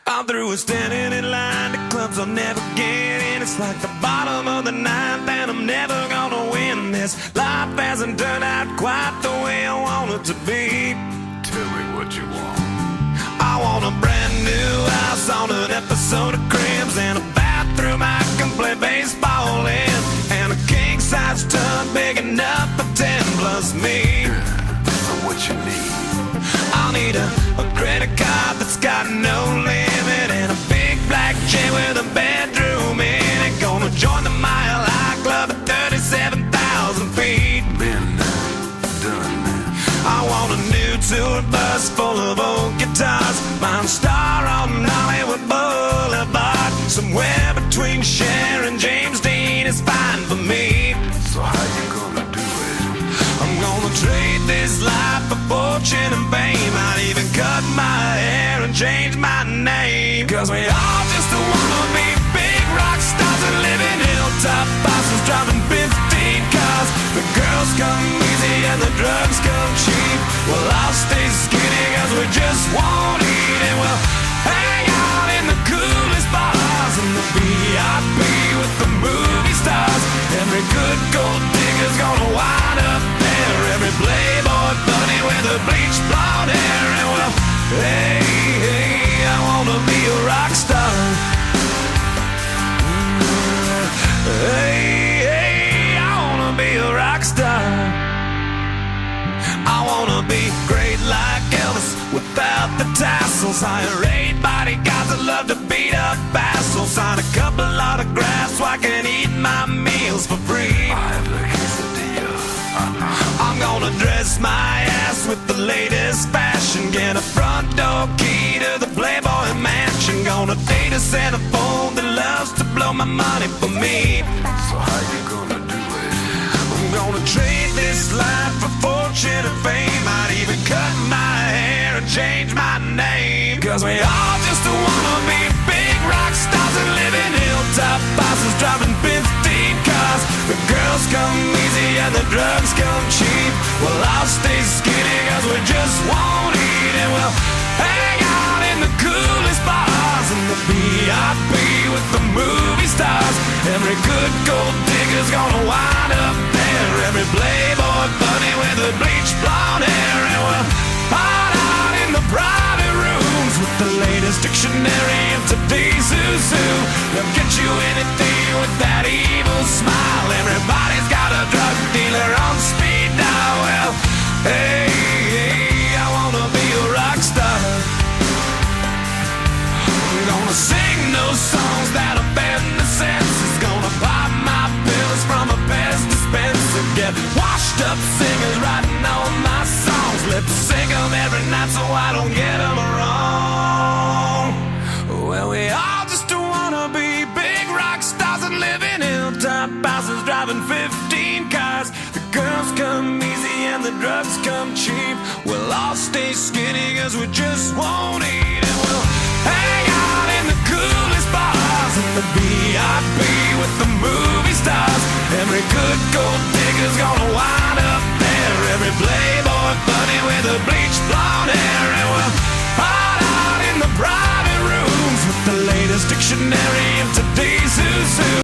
I'm through with standing in line to clubs I'll never get in. It's like the bottom of the ninth and I'm never gonna win this. Life hasn't turned out quite the way I want it to be. Tell me what you want. I want a brand new house on an episode of Cribs, and a bathroom I can play baseball in, and a king-size tub big enough for 10 plus me. So what you need? I'll need a credit card that's got no limit, and a big black jet with a bedroom in it. Gonna join the Mile High Club at 37,000 feet. Been done that. I want a new tour bus full of old guitars, mine star on Hollywood Boulevard. Somewhere between Cher and James Dean is fine for me. So how you gonna do it? I'm gonna trade this life for fortune and fame. I'd even cut my hair and change my name. Cause we all just wanna be big rock stars and live in hilltop bosses, driving 15 cars. The girls come easy and the drugs come cheap. Well, I'll stay skinny cause we just won't eat, and we'll hang out in the coolest bars and the VIP with the movie stars. Every good gold digger's gonna wind up there, every playboy bunny with a bleached blonde hair. And well, hey, hey, I wanna be a rock star. Hey, hey, I wanna be a rock star. I wanna be great like Elvis without the tassels. Hire 8 bodyguards that love to beat up assholes. Sign a couple autographs so I can eat my meals for free. I have the quesadilla. I'm gonna dress my ass with the latest fashion, get a front door key to the Playboy Mansion. Gonna date a Santa phone that loves to blow my money for me. So how you gonna do it? I'm gonna trade this life for fortune and fame. I'd even cut my hair and change my name. Cause we all just wanna be big rock stars and live in hilltop bosses, driving 15 cars. The girls come easy and the drugs come cheap. Well, I'll stay skinny cause we just won't eat, and we'll hang out in the coolest bars and the VIP with the movie stars. Every good gold digger's gonna wind up there, every playboy bunny with a bleached blonde hair. And we'll hide out in the private rooms with the latest dictionary of today's who's who. They'll get you anything with that evil smile. Everybody's got a drug dealer on speed dial. Well, hey, hey, I wanna be a rock star. I'm gonna sing those songs that offend the senses. Gonna pop my pills from a Pez dispenser. Get washed up singers writing all my songs. Lip sync them every night so I don't get them wrong. Well, we all just wanna be big rock stars and live in hilltop houses, driving 15 cars. The girls come easy and the drugs come cheap. We'll all stay skinny cause we just won't eat, and we'll hang out in the coolest bars and the VIP with the movie stars. Every good gold digger's gonna wind up there, every playboy bunny with a bleached blonde hair. And we'll hide out in the private rooms with the latest dictionary of today's who's who.